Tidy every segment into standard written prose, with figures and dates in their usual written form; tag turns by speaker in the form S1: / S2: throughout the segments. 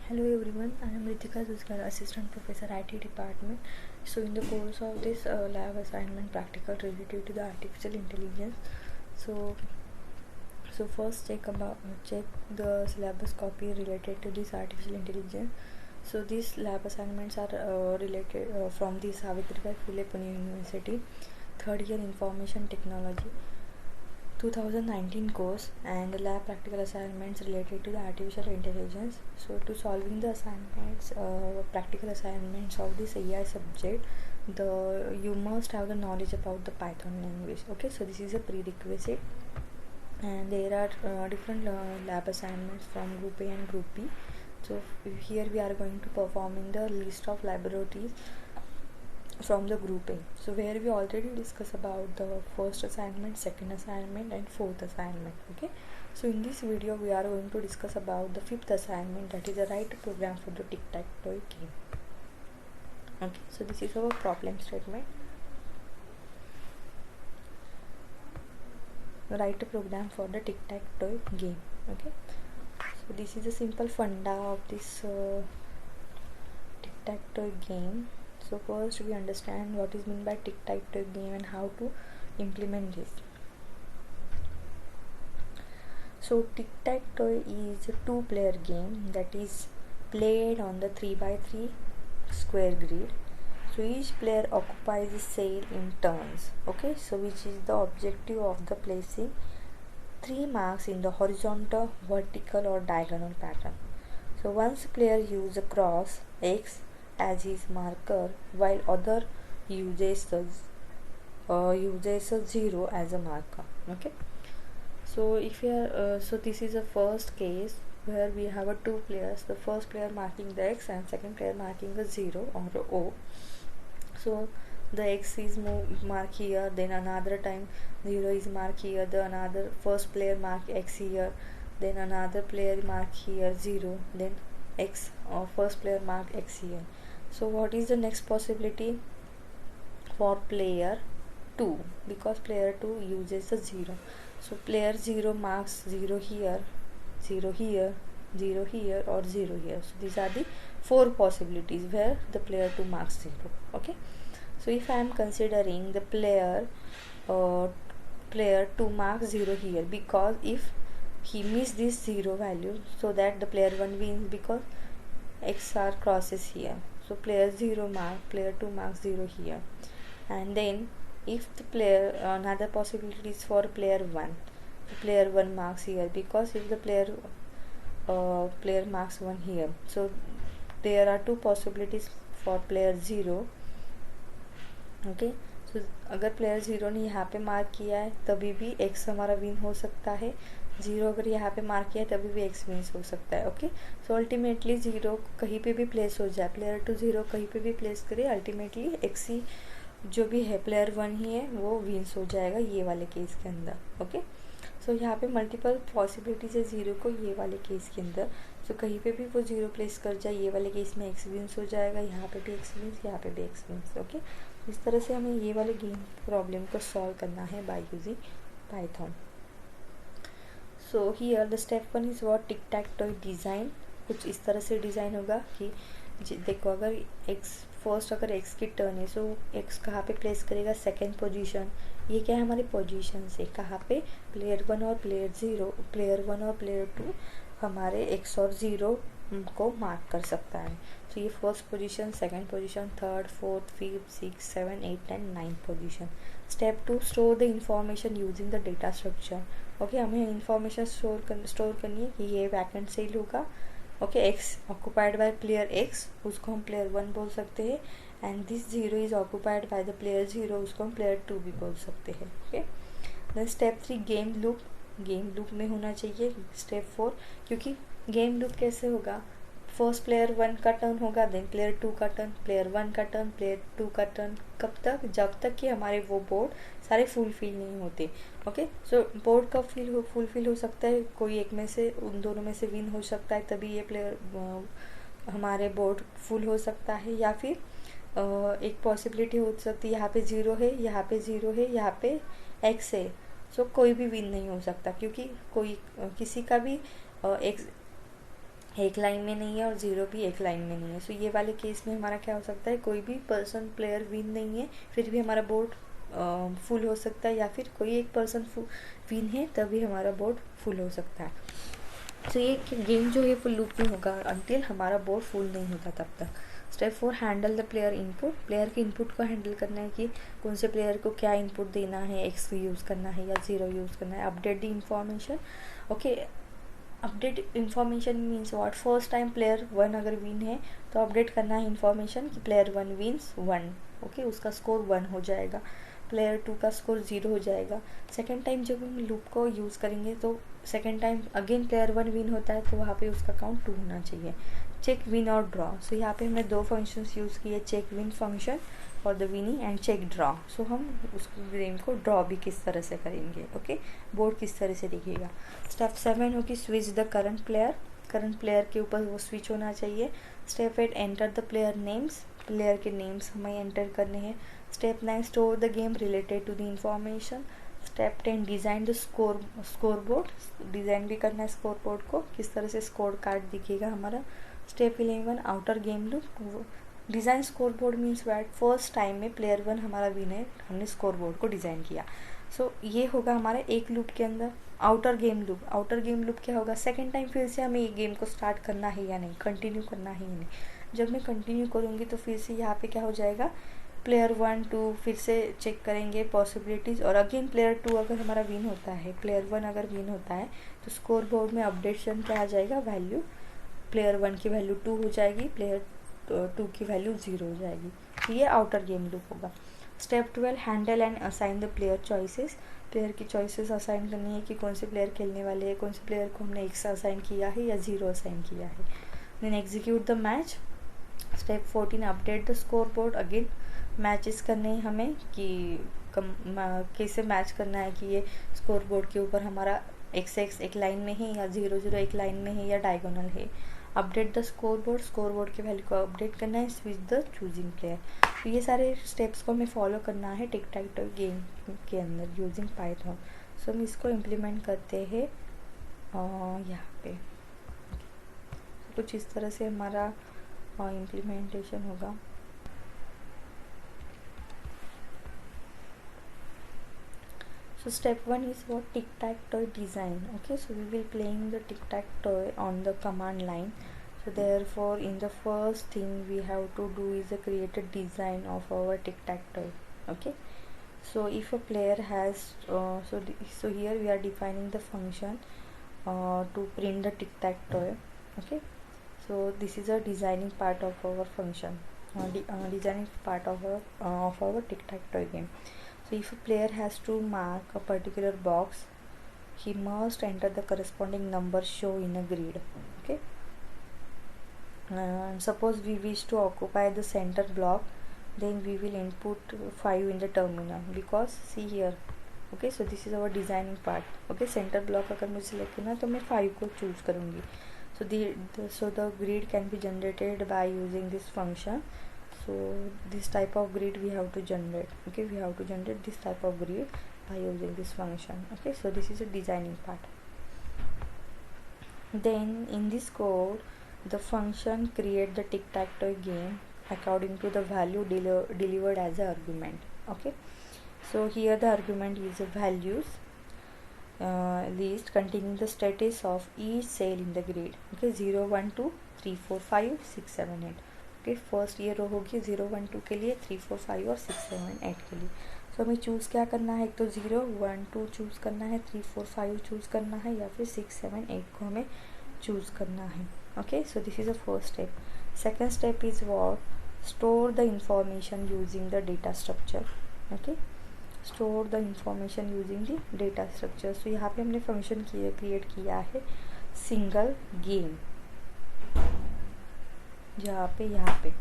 S1: Hello everyone, I am Ritika Zuskar, Assistant Professor IT Department. So in the course of this lab assignment practical related to the artificial intelligence, so first check the syllabus copy related to this artificial intelligence. So these lab assignments are related from the Savitribai Phule Pune University, third year Information Technology 2019 course, and lab practical assignments related to the artificial intelligence. So to solving the assignments, practical assignments of this AI subject, you must have the knowledge about the Python language. Okay, so this is a prerequisite, and there are different lab assignments from group A and group B. So here we are going to perform in the list of laboratories from the group A. So where we already discussed about the first assignment, second assignment and fourth assignment. Okay, so in this video we are going to discuss about the fifth assignment, that is a write a program for the tic-tac-toe game. Okay, so this is our problem statement. Write a program for the tic-tac-toe game. Okay, so this is a simple funda of this tic-tac-toe game. So first we understand what is meant by tic-tac-toe game and how to implement this. So tic-tac-toe is a two-player game that is played on the 3x3 square grid. So each player occupies a cell in turns. Okay, so which is the objective of the placing 3 marks in the horizontal, vertical or diagonal pattern. So once player uses a cross X as his marker, while other uses a 0 as a marker. Okay, so if you are so this is the first case where we have a two players, the first player marking the X and second player marking a 0 or a O. So the X is mark here, then another time 0 is mark here, the another first player mark X here, then another player mark here 0, then X or first player mark X here. So what is the next possibility for player 2? Because player 2 uses the 0. So player 0 marks 0 here, 0 here, 0 here or 0 here. So these are the 4 possibilities where the player 2 marks 0. Okay, so if I am considering the player 2 marks 0 here, because if he missed this 0 value, so that the player 1 wins because X are crosses here. So player 0 player 2 marks 0 here, and then if the player another possibility is for player 1, player 1 marks here, because if the player marks 1 here, so there are 2 possibilities for player 0. Okay, सो अगर player 0 ने यहाँ पे mark किया है तभी भी x हमारा win हो सकता है, 0 अगर यहाँ पे मार्क किया है तभी भी x विन हो सकता है. ओके, सो अल्टीमेटली 0 कहीं पे भी प्लेस हो जाए, प्लेयर 2 0 कहीं पे भी प्लेस करे, अल्टीमेटली x ही जो भी है प्लेयर 1 ही है वो विन्स हो जाएगा ये वाले केस के अंदर. ओके, सो यहाँ पे मल्टीपल पॉसिबिलिटीज है 0 को ये वाले केस के अंदर. सो कहीं पे भी वो 0 प्लेस कर जाए ये वाले केस में x विन्स हो जाएगा, यहाँ पे भी x विन्स, यहाँ पे भी x विन्स. ओके, इस तरह से हमें ये वाले गेम प्रॉब्लम को सॉल्व करना है by using Python. So here the step 1 is what tic tac toe design. कुछ इस तरह से डिज़ाइन होगा कि देखो अगर फर्स्ट अगर x की टर्न है, सो x कहाँ पे प्लेस करेगा, सेकेंड पोजीशन. ये क्या है हमारे पोजीशन से कहाँ पे प्लेयर 1 और प्लेयर 0, प्लेयर 1 और प्लेयर 2 हमारे x और 0 को मार्क कर सकता है. तो ये first position, second position, third, fourth, fifth, 6, 7, 8 and 9 position. Step 2, store the information using the data structure. Okay, हमें इंफॉर्मेशन स्टोर करनी है कि ये वैकेंट सेल होगा. Okay, x occupied by player x, उसको हम प्लेयर 1 बोल सकते हैं, and this 0 is occupied by the player 0, उसको हम प्लेयर 2 भी बोल सकते हैं. Okay, then step 3, game loop में होना चाहिए. स्टेप 4, क्योंकि गेम लूप कैसे होगा, फर्स्ट प्लेयर 1 का टर्न होगा, देन प्लेयर 2 का टर्न, प्लेयर 1 का टर्न, प्लेयर 2 का टर्न. कब तक, जब तक कि हमारे वो बोर्ड सारे फुलफिल नहीं होते. ओके, सो बोर्ड कब फुलफिल हो सकता है, कोई एक में से उन दोनों में से विन हो सकता है, तभी ये प्लेयर हमारे बोर्ड फुल हो सकता है. या फिर एक पॉसिबिलिटी हो सकती है यहाँ पे 0 है, यहाँ पे 0 है, यहाँ पे x है, सो कोई भी विन नहीं हो सकता, क्योंकि कोई किसी का भी एक लाइन में नहीं है और 0 भी एक लाइन में नहीं है। सो ये वाले केस में हमारा क्या हो सकता है, कोई भी पर्सन प्लेयर विन नहीं है फिर भी हमारा बोर्ड फुल हो सकता है, या फिर कोई एक पर्सन विन है तभी हमारा बोर्ड फुल हो सकता है। तो ये गेम जो है फुल लूप में होगा अंटिल हमारा बोर्ड फुल नहीं होता तब तक। Step 4, handle the player input. Player के इनपुट को हैंडल करना है कि कौन से प्लेयर को क्या इनपुट देना है, एक्स यूज़ करना है या 0 यूज़ करना है। Update the information. Okay, update information means what, first time player 1 अगर विन है तो अपडेट करना है इन्फॉर्मेशन कि प्लेयर 1 विन्स 1। ओके, उसका स्कोर 1 हो जाएगा, प्लेयर 2 का स्कोर 0 हो जाएगा। सेकेंड टाइम जब हम लूप को यूज़ करेंगे तो second time again player 1 win होता है तो वहाँ पे उसका काउंट 2 होना चाहिए। चेक विन और ड्रॉ। सो यहाँ पे हमने दो फंक्शंस यूज़ किए, check win function for the winning and check draw. So हम उस गेम को ड्रॉ भी किस तरह से करेंगे, ओके, बोर्ड किस तरह से दिखेगा। स्टेप 7 होगी switch the current player. Current player के ऊपर वो स्विच होना चाहिए। Step 8, enter the player names. Player के नेम्स हमें एंटर करने हैं। Step 9, store the game related to the information. Step 10, design the score board. Design भी करना है स्कोर बोर्ड को, किस तरह से स्कोर कार्ड दिखेगा हमारा। Step 11, outer game loop. Design score board means what, first time में प्लेयर 1 हमारा विन है, हमने स्कोर बोर्ड को डिज़ाइन किया। सो ये होगा हमारे एक लूप के अंदर। Outer game loop, outer game loop क्या होगा, सेकेंड टाइम फिर से हमें ये गेम को स्टार्ट करना है या नहीं, कंटिन्यू करना है या नहीं। जब मैं कंटिन्यू करूँगी तो फिर से यहाँ पे क्या हो जाएगा, प्लेयर 1 2 फिर से चेक करेंगे पॉसिबिलिटीज़, और अगेन प्लेयर 2 अगर हमारा विन होता है, प्लेयर 1 अगर विन होता है तो स्कोर बोर्ड में अपडेशन क्या आ जाएगा, वैल्यू प्लेयर 1 की वैल्यू 2 हो जाएगी, प्लेयर 2 की वैल्यू 0 हो जाएगी। तो ये आउटर गेम लूप होगा। Step 12, handle and assign the player choices. Player की चॉइसेस असाइन करनी है कि कौन से प्लेयर खेलने वाले हैं, कौन से प्लेयर को हमने एक्स असाइन किया है या 0 असाइन किया है। Then execute the match. Step 14, update the score board. Again matches करने हैं हमें कि कैसे मैच करना है कि ये स्कोर बोर्ड के ऊपर हमारा एक्स एक लाइन में है या 0 0 एक लाइन में है या डायगोनल है। Update the score board, score board के वैल्यू को अपडेट करना है, स्विच द चूजिंग प्लेयर। तो ये सारे स्टेप्स को हमें फॉलो करना है टिक टैक टॉय गेम के अंदर यूजिंग पाइथन। सो हम इसको इम्प्लीमेंट करते हैं यहाँ पे। कुछ इस तरह से हमारा इम्प्लीमेंटेशन होगा। So step 1 is what, tic-tac-toe design. Okay, so we will playing the tic-tac-toe on the command line. So therefore in the first thing we have to do is create a design of our tic-tac-toe. Okay, so if a player has so here we are defining the function to print the tic-tac-toe. Okay, so this is a designing part of our function, designing part of our tic-tac-toe game. So if a player has to mark a particular box, he must enter the corresponding number shown in a grid. Okay, suppose we wish to occupy the center block, then we will input 5 in the terminal, because see here. Okay, so this is our designing part. Okay, center block अगर मुझे select करना है तो मैं 5 को choose करूँगी. So the grid can be generated by using this function. So this type of grid we have to generate. Okay, we have to generate this type of grid by using this function. Okay, so this is a designing part. Then in this code the function create the tic-tac-toe game according to the value delivered as an argument. Okay, so here the argument is values list containing the status of each cell in the grid. Okay, 0 1 2 3 4 5 6 7 8. Okay, first ये रो होगी 0 1 2 के लिए, 3 4 5 और 6 7 8 के लिए। सो हमें choose क्या करना है, एक तो 0 1 2 चूज़ करना है, 3 4 5 चूज़ करना है, या फिर 6 7 8 को हमें चूज़ करना है। Okay, so this is a first step. Second step is what, store the information using the data structure. Okay, store the information using the data structure. So यहाँ पे हमने फंक्शन क्रिएट किया है सिंगल गेम, जहाँ पे यहाँ पे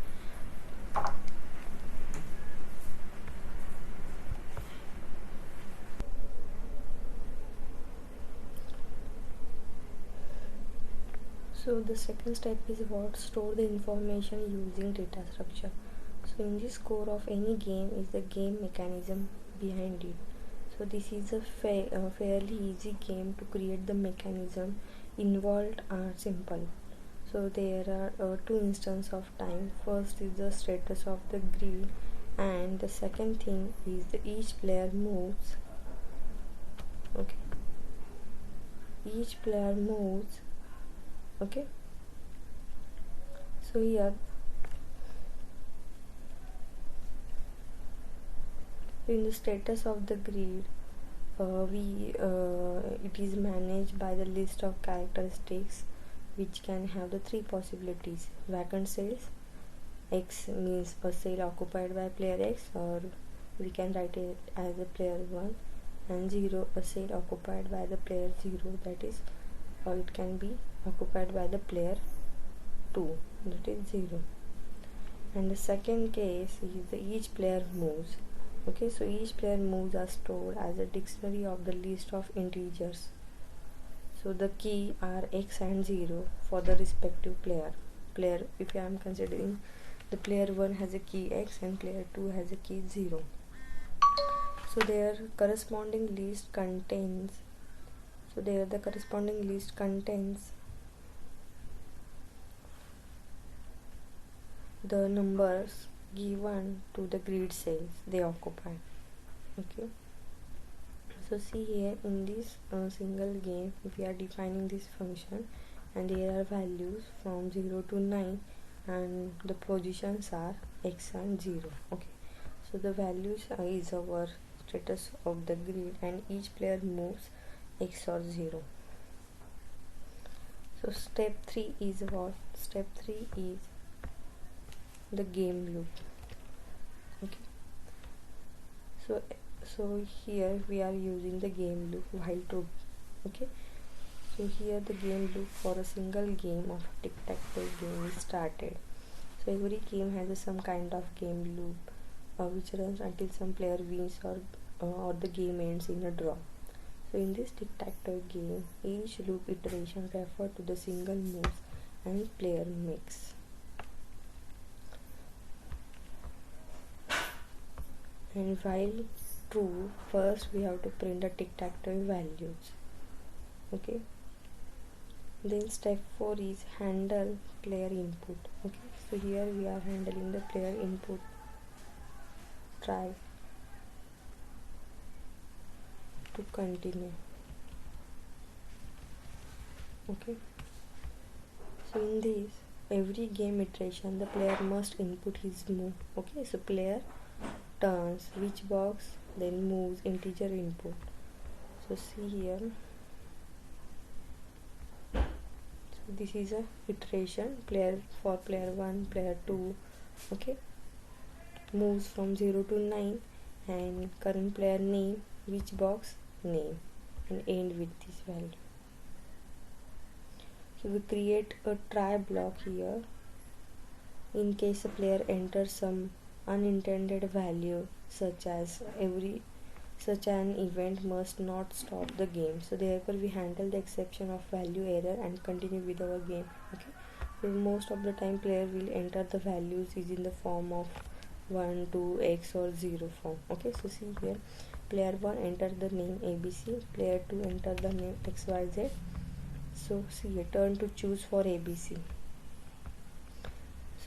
S1: so the second step is what, store the information using data structure. So in this core of any game is the game mechanism behind it. So this is a fairly easy game to create. The mechanism involved are simple. So there are two instances of time. First is the status of the grid, and the second thing is each player moves. Okay, each player moves. Okay, so here in the status of the grid, it is managed by the list of characteristics, which can have the three possibilities: vacant cells, X means a cell occupied by player X, or we can write it as a player 1, and 0, a cell occupied by the player 0, that is, or it can be occupied by the player 2, that is 0. And the second case is each player moves. Okay, so each player moves are stored as a dictionary of the list of integers. So the key are X and 0 for the respective player. If I am considering the player 1 has a key X and player 2 has a key 0. So their corresponding list contains the numbers given to the grid cells they occupy. Okay, so see here in this single game, if we are defining this function, and there are values from 0 to 9, and the positions are X and 0. Okay, so the values is our status of the grid, and each player moves X or 0. So step 3 is what? Step 3 is the game loop. Okay, so here we are using the game loop while true. Okay, so here the game loop for a single game of tic-tac-toe game is started. So every game has some kind of game loop which runs until some player wins or the game ends in a draw. So in this tic-tac-toe game, each loop iteration refers to the single moves and player makes. And while true, first we have to print the tic-tac-toe values. Okay, then step 4 is handle player input. Okay, so here we are handling the player input. Try to continue. Okay, so in this every game iteration the player must input his move. Okay, so player turns which box, then moves integer input. So see here, so this is a iteration for player 1, player 2. Okay, moves from 0 to 9, and current player name, which box, name, and end with this value. So we create a try block here in case a player enters some unintended value, such an event must not stop the game. So therefore we handle the exception of value error and continue with our game. Okay, so most of the time player will enter the values is in the form of 1, 2, X or 0 form. Okay, so see here, player 1 enter the name ABC, player 2 enter the name XYZ. So see, turn to choose for ABC.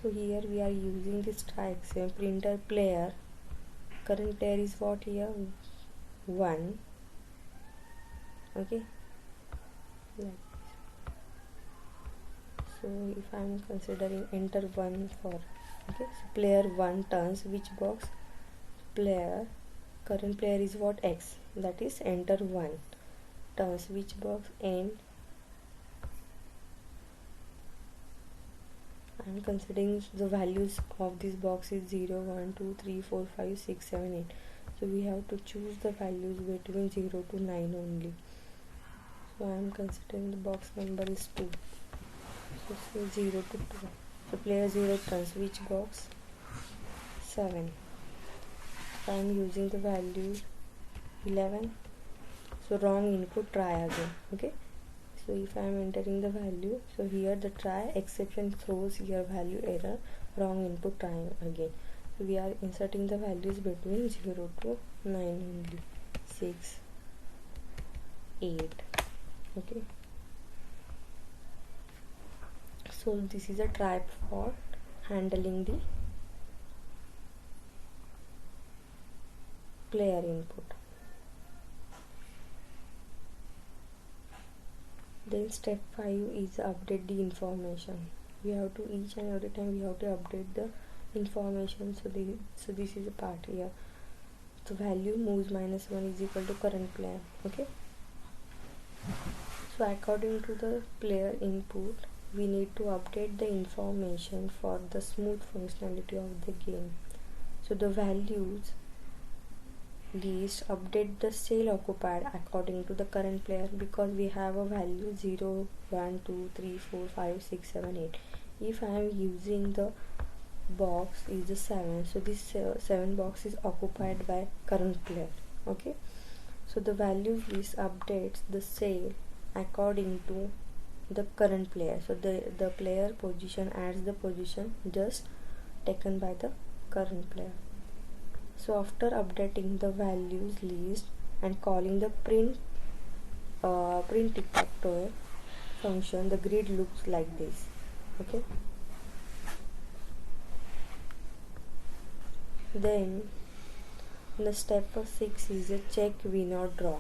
S1: So here we are using this try exception printer player. Current player is what here? 1. Okay, like this. So if I am considering enter 1 for, okay, so player 1 turns which box? Player, current player is what? X, that is enter 1, turns which box? End. I am considering the values of this box is 0, 1, 2, 3, 4, 5, 6, 7, 8. So we have to choose the values between 0 to 9 only. So I am considering the box number is 2. So say 0 to 2. So player 0 turns which box? 7. So I am using the value 11. So wrong input, try again. Okay, so if I am entering the value, so here the try exception throws here value error, wrong input, try again. So we are inserting the values between 0 to 9 only, 6, 8. Okay, So this is a tripod handling the player input. Then step 5 is update the information. We have to each and every time we have to update the information. So this is a part here. So value moves -1 is equal to current player. Okay. So according to the player input, we need to update the information for the smooth functionality of the game. So the values list update the cell occupied according to the current player, because we have a value 0 1 2 3 4 5 6 7 8. If I am using the box is a 7, so this 7 box is occupied by current player. Okay, so the values list updates the cell according to the current player. So the player position adds the position just taken by the current player. So after updating the values list and calling the print tic-tac-toe function, the grid looks like this. Okay. Then the step 6 is a check win or draw.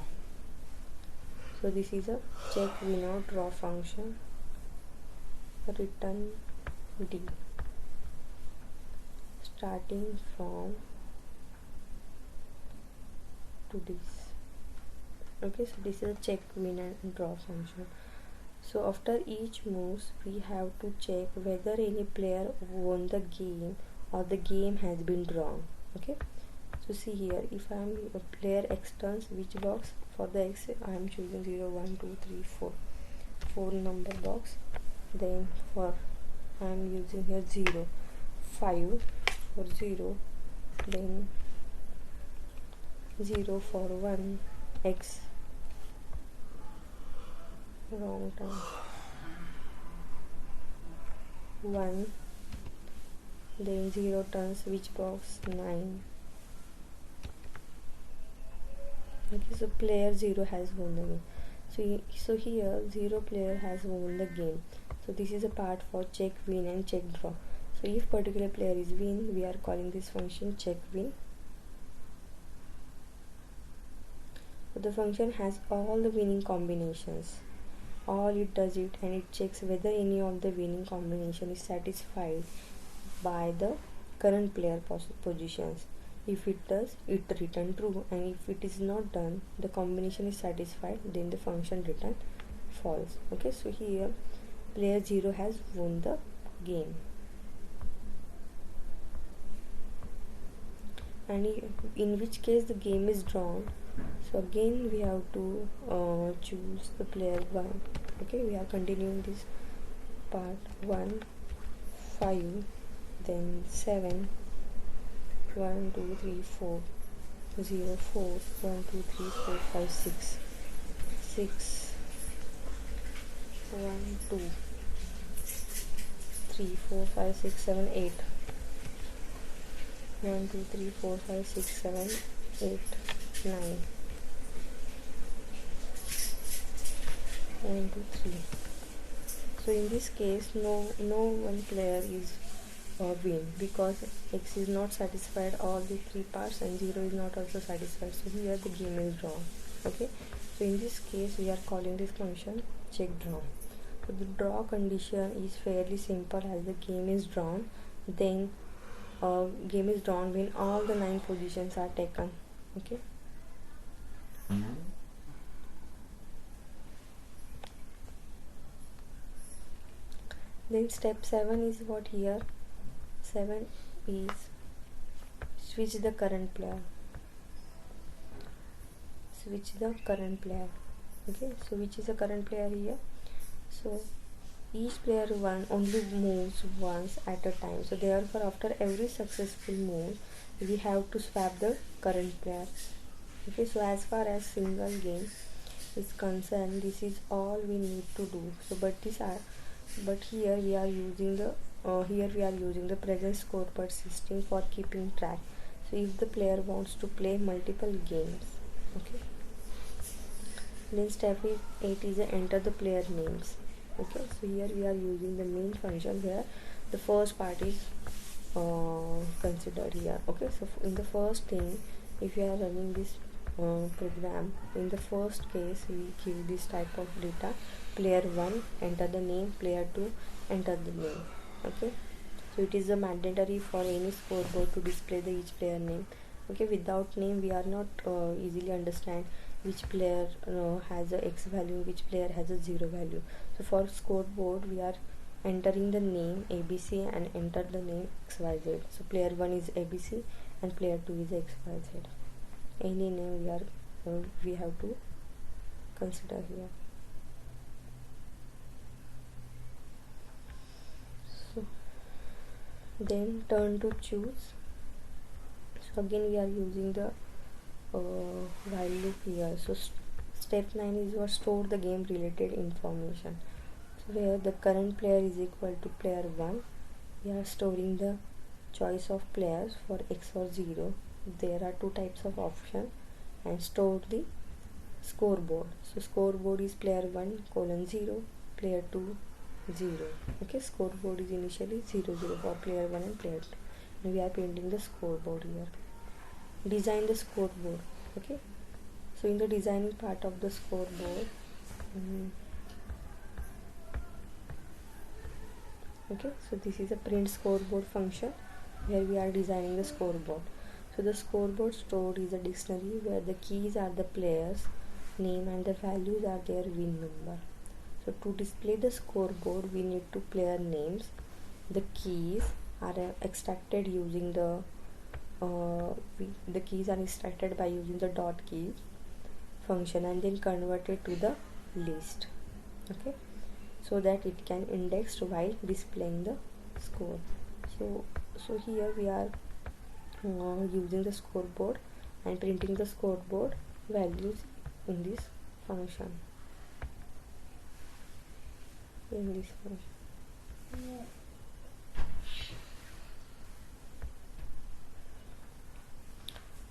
S1: So this is a check win or draw function. Return D starting from to this. Okay, so this is a check win and draw function. So after each moves we have to check whether any player won the game or the game has been drawn. Okay, so see here, if I am a player X turns which box, for the X I am choosing 0 1 2 3 4 number box. Then for I am using here 0 5 for 0, then 0 for 1 X, wrong turn, 1, then 0 turns which box, 9. Okay, so player 0 has won the game. So here 0 player has won the game. So this is a part for check win and check draw. So if particular player is win, we are calling this function check win. So the function has all the winning combinations. All it does it, and it checks whether any of the winning combination is satisfied by the current player positions. If it does, it return true, and if it is not done, the combination is satisfied, then the function return false. Okay, so here player 0 has won the game. And in which case the game is drawn, so again we have to choose the player 1. Okay, we are continuing this part. 1 5, then 7 1 2 3 4 0 4 1 2 3 4 5 6 6 1 2 3 4 5 6 7 8 1 2 3 4 5 6 7 8 9 1 2 3. So in this case no one player is win, because X is not satisfied all the 3 parts and 0 is not also satisfied, so here the game is drawn. Okay, so in this case we are calling this function check draw. So the draw condition is fairly simple, as the game is drawn, then game is drawn when all the 9 positions are taken. Okay. Then step 7 is what here. 7 is switch the current player. Switch the current player. Okay, so which is the current player here? So each player only moves once at a time. So therefore after every successful move we have to swap the current player. Okay, so as far as single game is concerned, this is all we need to do. So but here we are using the present scoreboard system for keeping track. So if the player wants to play multiple games, okay. Then step 8 is enter the player names. Okay, so here we are using the main function where the first part is considered here. Okay, so in the first thing, if you are running this program, in the first case we give this type of data: player 1 enter the name, player 2 enter the name. Okay, so it is a mandatory for any scoreboard to display the each player name. Okay, without name we are not easily understand which player has a x value, which player has a 0 value. So for scoreboard we are entering the name ABC and enter the name XYZ. So player 1 is ABC and player 2 is XYZ. Any name we have to consider here. So then turn to choose. So again we are using the while loop here. So step 9 is what store the game related information. So where the current player is equal to player 1, we are storing the choice of players for x or 0. There are two types of option, and store the scoreboard. So scoreboard is player 1 colon 0, player 2 0. Okay, scoreboard is initially 0 0 for player 1 and player 2. And we are painting the scoreboard here. Design the scoreboard. Okay, so in the designing part of the scoreboard, okay, so this is a print scoreboard function where we are designing the scoreboard. So the scoreboard stored is a dictionary where the keys are the players name and the values are their win number. So to display the scoreboard we need two player names. The keys are extracted using the keys are extracted by using the dot keys function and then converted to the list. Okay, so that it can index while displaying the score. So here we are using the scoreboard and printing the scoreboard values in this function.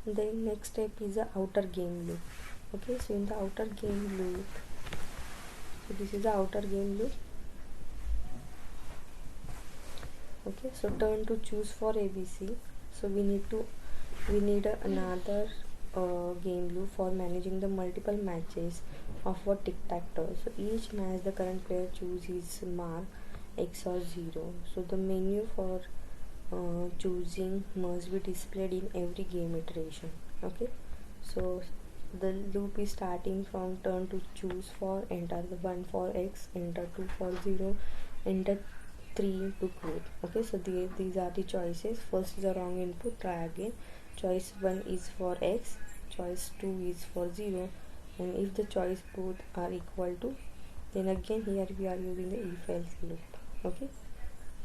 S1: Then next step is the outer game loop. Okay, so in the outer game loop, so this is the outer game loop. Okay, so turn to choose for ABC. So we need another game loop for managing the multiple matches of a tic-tac-toe. So each match the current player chooses mark x or 0. So the menu for choosing must be displayed in every game iteration. Okay, so the loop is starting from turn to choose for, enter the 1 for x, enter 2 for 0, enter 3 to quit. Okay, so these are the choices. First is the wrong input, try again. Choice 1 is for x, choice 2 is for 0, and if the choice both are equal to, then again here we are using the if else loop. Okay,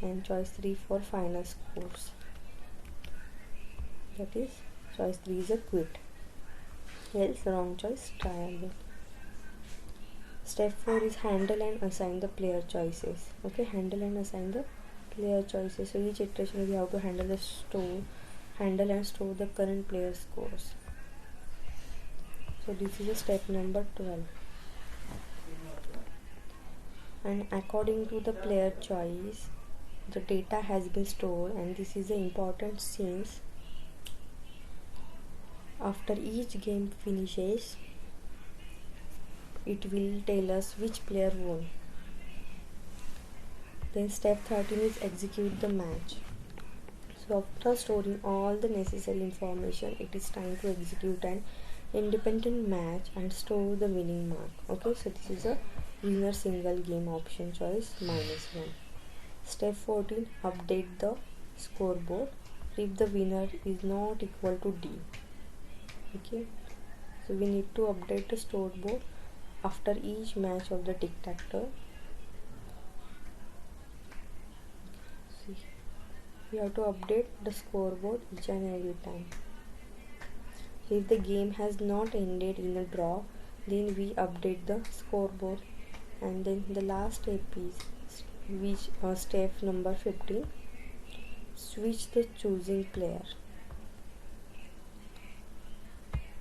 S1: and choice 3 for final scores, that is choice 3 is a quit, else wrong choice, try again. Step 4 is handle and assign the player choices. Okay, handle and assign the player choices. So each iteration we have to handle and store the current player scores. So this is a step number 12. And according to the player choice, the data has been stored, and this is the important since after each game finishes, it will tell us which player won. Then step 13 is execute the match. So after storing all the necessary information, it is time to execute an independent match and store the winning mark. Okay, so this is a winner single game option choice -1. Step 14, update the scoreboard if the winner is not equal to D. Okay, so we need to update the scoreboard after each match of the tic-tac-toe. See, we have to update the scoreboard each and every time. If the game has not ended in a draw, then we update the scoreboard. And then the last step is step number 15, switch the choosing player.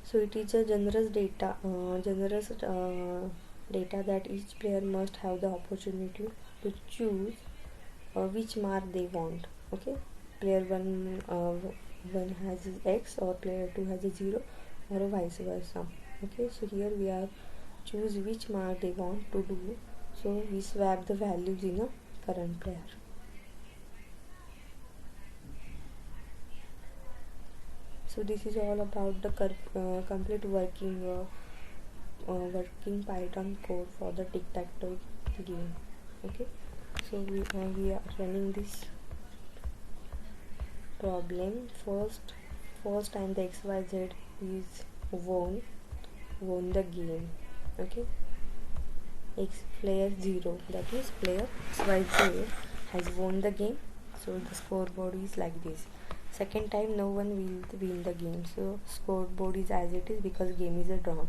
S1: So it is a generous data that each player must have the opportunity to choose which mark they want. Okay, player 1 has x or player 2 has a 0 or vice versa. Okay, so here we are choose which mark they want to do, so we swap the values in a current player. So this is all about the complete working Python code for the tic-tac-toe game. Okay, so we are running this problem. First time the XYZ is won the game. Okay, X player 0, that is player XYZ has won the game, so the scoreboard is like this. Second time no one will win the game, so scoreboard is as it is because game is a draw.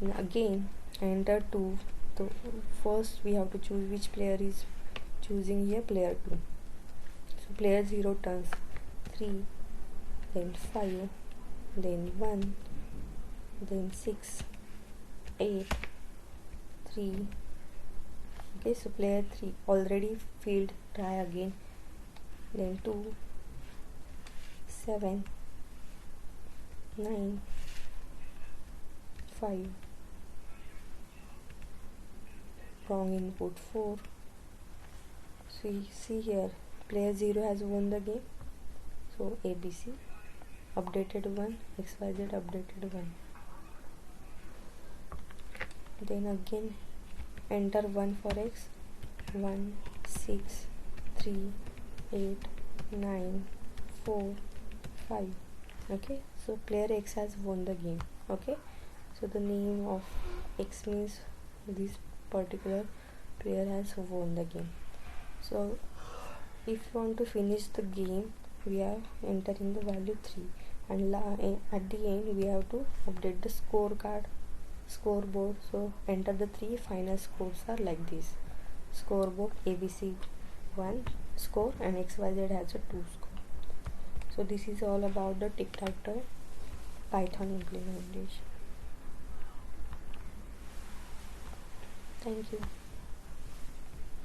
S1: And again enter 2. So first we have to choose which player is choosing here, player 2. So player 0 turns 3, then 5, then 1, then 6, 8, 3. Okay, so player 3 already failed, try again, then 2, 7, 9, 5, wrong input 4. So you see here player 0 has won the game, so ABC updated 1, XYZ updated 1. Then again enter 1 for x, 1, 6, 3, 8, 9, 4, 5. Okay, so player x has won the game. Okay, so the name of x means this particular player has won the game. So if you want to finish the game, we are entering the value 3, and at the end we have to update the scoreboard. So enter the 3 final scores are like this. Scoreboard ABC 1 score and XYZ has a 2 score. So this is all about the tic-tac-toe Python implementation. Thank you.